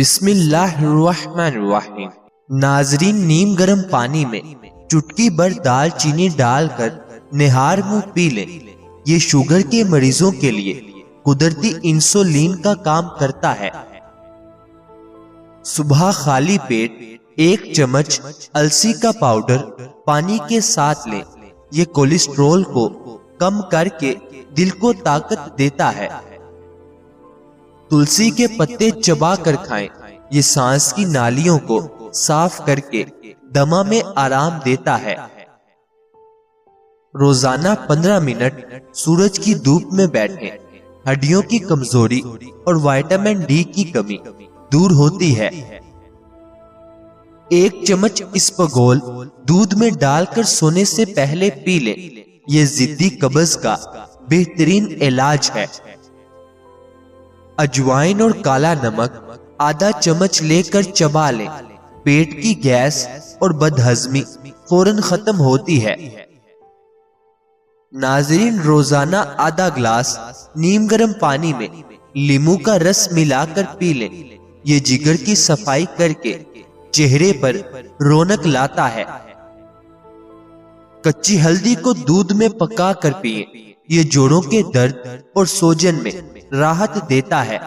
बिस्मिल्लाहिर्रहमानिर्रहीम। नाजरीन, नीम गर्म पानी में चुटकी भर दालचीनी डालकर निहार मुंह पी लें। ये शुगर के मरीजों के लिए कुदरती इंसुलिन का काम करता है। सुबह खाली पेट 1 चम्मच अलसी का पाउडर पानी के साथ लें। ये कोलेस्ट्रॉल को कम करके दिल को ताकत देता है। तुलसी के पत्ते चबा कर खाएं। ये सांस की नालियों को साफ करके दमा में आराम देता है। रोजाना 15 मिनट सूरज की धूप में बैठें। हड्डियों की कमजोरी और विटामिन डी की कमी दूर होती है। 1 चम्मच इसबगोल दूध में डालकर सोने से पहले पी लें। ये जिद्दी कब्ज का बेहतरीन इलाज है। अजवाइन और काला नमक आधा चम्मच लेकर चबा लें। पेट की गैस और बदहजमी फौरन खत्म होती है। नाजरीन, रोजाना आधा ग्लास नीम गर्म पानी में नींबू का रस मिलाकर पी लें। ये जिगर की सफाई करके चेहरे पर रौनक लाता है। कच्ची हल्दी को दूध में पका कर पिए। ये जोड़ों के दर्द और सूजन में राहत देता है।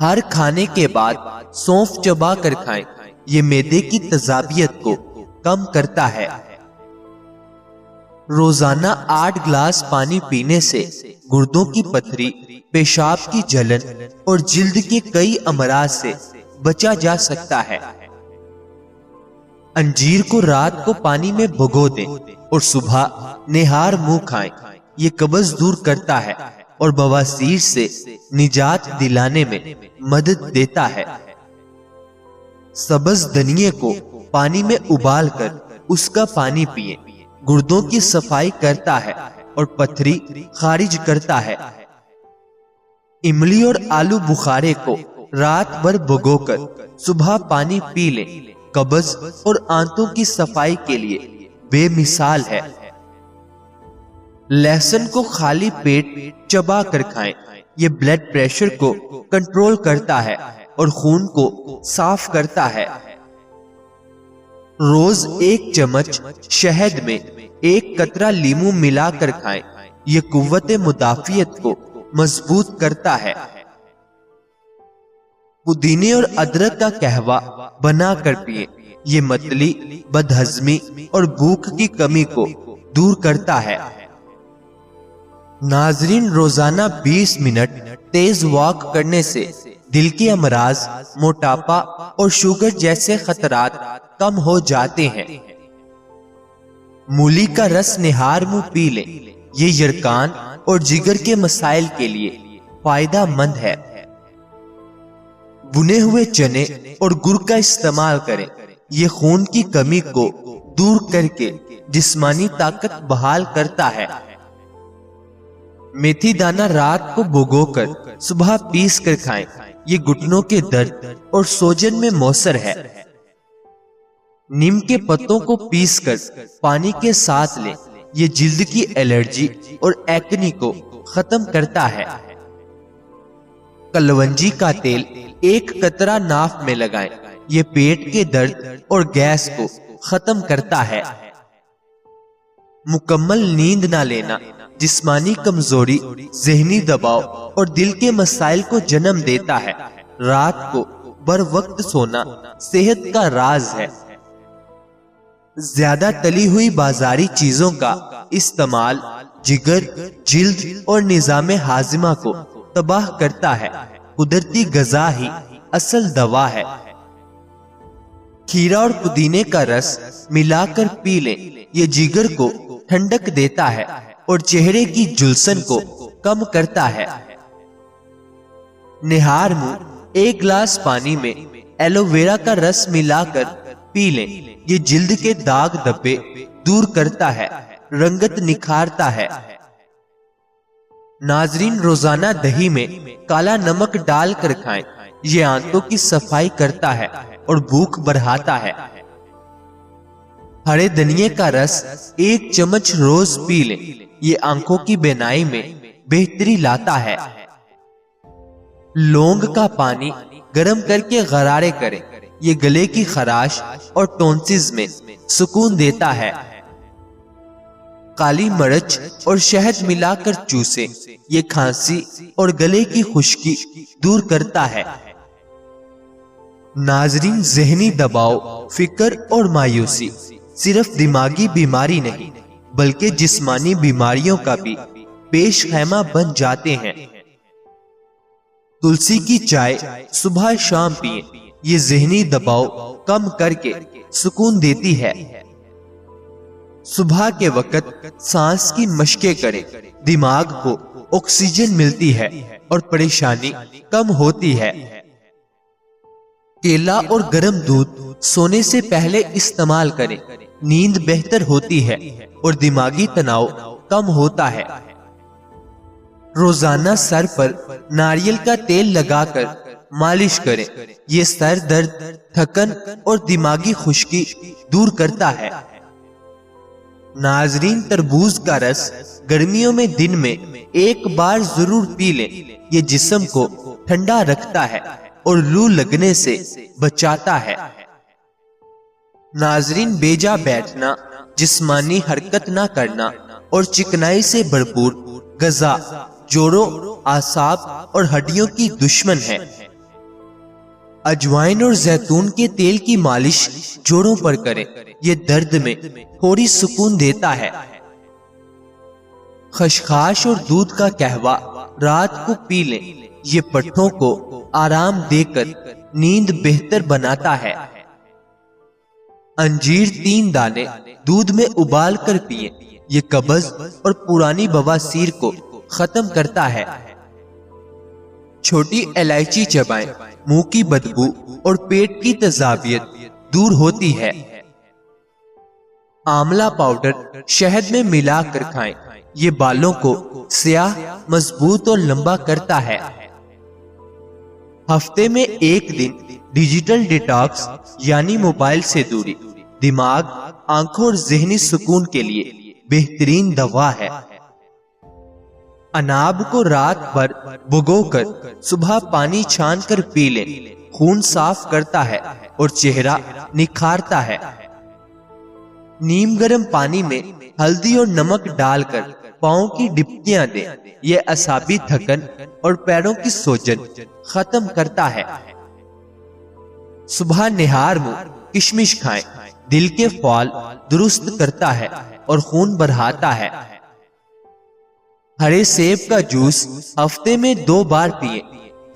हर खाने के बाद सौंफ चबा कर खाएं। ये मैदे की तेजाबियत को कम करता है। रोजाना 8 ग्लास पानी पीने से गुर्दों की पथरी, पेशाब की जलन और जिल्द के कई अमराज से बचा जा सकता है। अंजीर को रात को पानी में भिगो दें और सुबह निहार मुंह खाएं। ये कब्ज दूर करता है और बवासीर से निजात दिलाने में मदद देता है। सब्ज धनिये को पानी में उबालकर उसका पानी पिए। गुर्दों की सफाई करता है और पथरी खारिज करता है। इमली और आलू बुखारे को रात भर भिगोकर सुबह पानी पी लें। कब्ज और आंतों की सफाई के लिए बेमिसाल है। लहसुन को खाली पेट चबा कर खाएं। ये ब्लड प्रेशर को कंट्रोल करता है और खून को साफ करता है। रोज 1 चम्मच शहद में 1 कतरा नींबू मिलाकर खाएं। ये कुव्वत मुदाफियत को मजबूत करता है। पुदीने और अदरक का कहवा बनाकर पिए। ये मतली, बदहजमी और भूख की कमी को दूर करता है। नाजरीन, रोजाना 20 मिनट तेज वॉक करने से दिल के अमराज, मोटापा और शुगर जैसे खतरात कम हो जाते हैं। मूली का रस निहार मुंह पी लें। ये यरकान और जिगर के मसाइल के लिए फायदेमंद है। भुने हुए चने और गुड़ का इस्तेमाल करें। ये खून की कमी को दूर करके जिस्मानी ताकत बहाल करता है। मेथी दाना रात को भिगोकर सुबह पीस कर खाएं। ये घुटनों के दर्द और सूजन में मौसर है। नीम के पत्तों को पीसकर पानी के साथ लें। ये जिल्द की एलर्जी और एक्ने को खत्म करता है। कलवंजी का तेल 1 कतरा नाक में लगाएं। ये पेट के दर्द और गैस को खत्म करता है। मुकम्मल नींद ना लेना जिस्मानी कमजोरी, जहनी दबाव और दिल के मसाइल को जन्म देता है। रात को बर वक्त सोना सेहत का राज है। ज्यादा तली हुई बाजारी चीजों का इस्तेमाल जिगर, जिल्द और निजाम हाजिमा को तबाह करता है। कुदरती गजा ही असल दवा है। खीरा और पुदीने का रस मिलाकर पी लें। ये जिगर को ठंडक देता है और चेहरे की जुल्सन को कम करता है। निहार मुंह 1 गिलास पानी में एलोवेरा का रस मिलाकर पी लें। ये जिल्द के दाग धब्बे दूर करता है, रंगत निखारता है। नाजरीन, रोजाना दही में काला नमक डालकर खाएं। ये आंतों की सफाई करता है और भूख बढ़ाता है। हरे धनिये का रस 1 चम्मच रोज पी लें। ये आंखों की बीनाई में बेहतरी लाता है। लौंग का पानी गर्म करके गरारे करें। ये गले की खराश और टॉन्सिस में सुकून देता है। काली मिर्च और शहद मिलाकर चूसे। ये खांसी और गले की खुश्की दूर करता है। नाजरीन, ज़हनी दबाव, फिक्र और मायूसी सिर्फ दिमागी बीमारी नहीं बल्कि जिस्मानी बीमारियों का भी पेश खैमा बन जाते हैं। तुलसी की चाय सुबह शाम पिए। ये ज़हनी दबाव कम करके सुकून देती है। सुबह के वक्त सांस की मशकें करें। दिमाग को ऑक्सीजन मिलती है और परेशानी कम होती है। केला और गर्म दूध सोने से पहले इस्तेमाल करें। नींद बेहतर होती है और दिमागी तनाव कम होता है। रोजाना सर पर नारियल का तेल लगाकर मालिश करें। ये सर दर्द, थकन और दिमागी खुश्की दूर करता है। नाजरीन, तरबूज का रस गर्मियों में दिन में एक बार जरूर पी लें। ये जिस्म को ठंडा रखता है और लू लगने से बचाता है। नाजरीन, बेजा बैठना, जिस्मानी हरकत ना करना और चिकनाई से भरपूर गज़ा जोड़ों, आसाब और हड्डियों की दुश्मन है। अजवाइन और जैतून के तेल की मालिश जोड़ों पर करें। यह दर्द में थोड़ी सुकून देता है। खसखस और दूध का कहवा रात को पी लें। ये पट्टों को आराम देकर नींद बेहतर बनाता है। अंजीर 3 दाने दूध में उबाल कर पिए। ये कब्ज और पुरानी बवासीर को खत्म करता है। छोटी इलायची चबाएं। मुंह की बदबू और पेट की तेजाबियत दूर होती है। आंवला पाउडर शहद में मिलाकर खाएं। ये बालों को स्याह, मजबूत और लंबा करता है। हफ्ते में एक दिन डिजिटल डिटॉक्स यानी मोबाइल से दूरी दिमाग, आंखों और ज़हनी सुकून के लिए बेहतरीन दवा है। अनाब को रात भर भिगोकर सुबह पानी छानकर पी लें। खून साफ करता है और चेहरा निखारता है। नीम गर्म पानी में हल्दी और नमक डालकर पांव की डिप्टियां दें। यह असाबी थकन और पैरों की सोजन खत्म करता है। सुबह निहार मुंह किशमिश खाएं। दिल के फॉल दुरुस्त करता है और खून बढ़ाता है। हरे सेब का जूस हफ्ते में 2 बार पिए।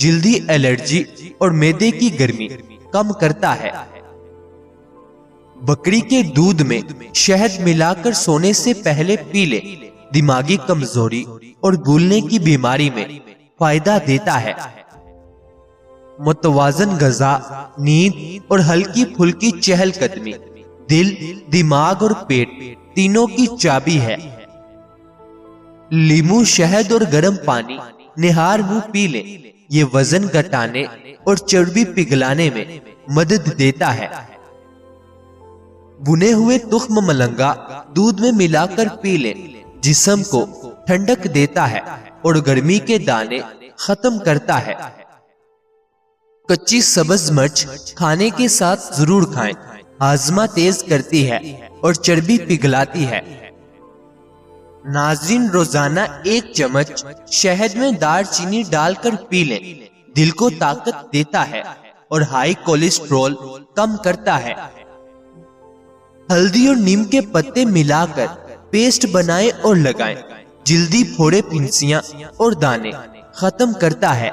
जल्दी एलर्जी और मैदे की गर्मी कम करता है। बकरी के दूध में शहद मिलाकर सोने से पहले पी ले। दिमागी कमजोरी और भूलने की बीमारी में फायदा देता है। मुतवाजन गज़ा, नींद और हल्की फुल्की चहलकदमी दिल, दिमाग और पेट तीनों की चाबी है। लीमू, शहद और गर्म पानी निहार मुंह पी ले। ये वजन घटाने और चर्बी पिघलाने में मदद देता है। भुने हुए तुख्म मलंगा दूध में मिलाकर पी ले। जिस्म को ठंडक देता है और गर्मी के दाने खत्म करता है। कच्ची सब्ज मिर्च खाने के साथ जरूर खाएं। हाजमा तेज करती है और चर्बी पिघलाती है। नाज़रीन, रोजाना 1 चम्मच शहद में दालचीनी डालकर पी लें। दिल को ताकत देता है और हाई कोलेस्ट्रॉल कम करता है। हल्दी और नीम के पत्ते मिलाकर पेस्ट बनाएं और लगाएं। जल्दी फोड़े, फिंसियां और दाने खत्म करता है।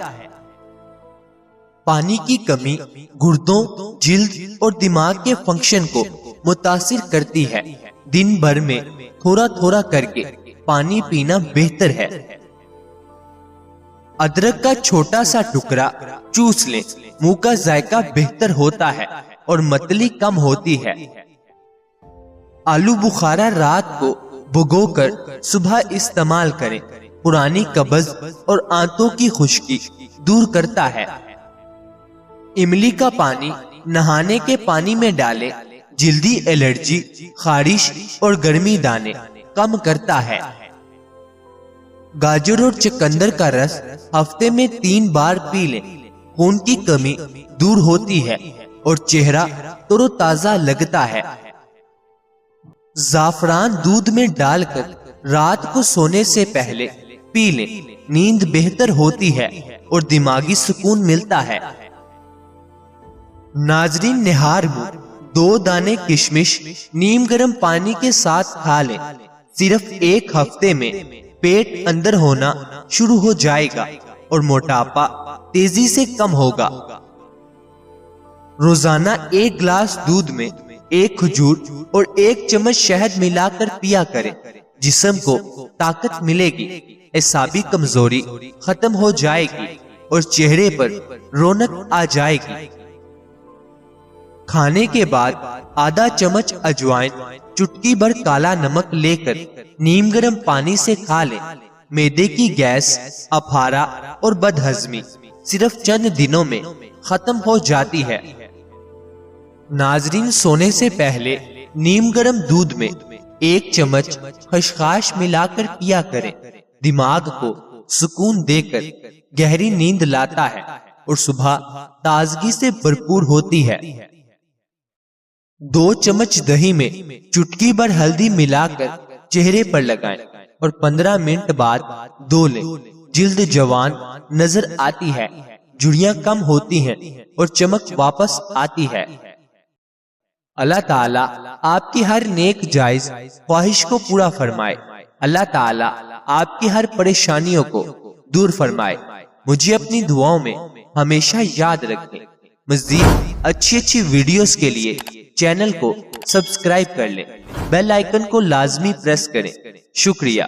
पानी की कमी गुर्दों, जिल्द और दिमाग के फंक्शन को मुतासिर करती है। दिन भर में थोड़ा थोड़ा करके पानी पीना बेहतर है। अदरक का छोटा सा टुकड़ा चूस लें। मुंह का जायका बेहतर होता है और मतली कम होती है। आलू बुखारा रात को भिगोकर सुबह इस्तेमाल करें। पुरानी कब्ज और आंतों की खुश्की दूर करता है। इमली का पानी नहाने के पानी में डालें। जल्दी एलर्जी, खारिश और गर्मी दाने कम करता है। गाजर और चुकंदर का रस हफ्ते में 3 बार पी लें। खून की कमी दूर होती है और चेहरा तरोताजा लगता है। जाफरान दूध में डालकर रात को सोने से पहले पी लें, नींद बेहतर होती है और दिमागी सुकून मिलता है। नाजरीन, निहार मुंह 2 दाने किशमिश नीम गर्म पानी के साथ खा लें। सिर्फ 1 हफ्ते में पेट अंदर होना शुरू हो जाएगा और मोटापा तेजी से कम होगा। रोजाना 1 गिलास दूध में 1 खजूर और 1 चम्मच शहद मिलाकर पिया करें। जिस्म को ताकत मिलेगी, एसाबी कमजोरी खत्म हो जाएगी और चेहरे पर रौनक आ जाएगी। खाने के बाद आधा चम्मच अजवाइन, चुटकी भर काला नमक लेकर नीम गर्म पानी से खा लें। मैदे की गैस, अफारा और बदहजमी सिर्फ चंद दिनों में खत्म हो जाती है। नाजरीन, सोने से पहले नीम गर्म दूध में 1 चम्मच खसखस मिलाकर पिया करें। दिमाग को सुकून देकर गहरी नींद लाता है और सुबह ताजगी से भरपूर होती है। 2 चम्मच दही में चुटकी भर हल्दी मिलाकर चेहरे पर लगाएं और 15 मिनट बाद धो लें। जिल्द जवान नजर आती है, झुर्रियां कम होती हैं और चमक वापस आती है। अल्लाह ताला आपकी हर नेक जायज ख्वाहिश को पूरा फरमाए। अल्लाह ताला आपकी हर परेशानियों को दूर फरमाए। मुझे अपनी दुआओं में हमेशा याद रखें। मज़ीद अच्छी वीडियोस के लिए चैनल को सब्सक्राइब कर लें, बेल आइकन को लाजमी प्रेस करें। शुक्रिया।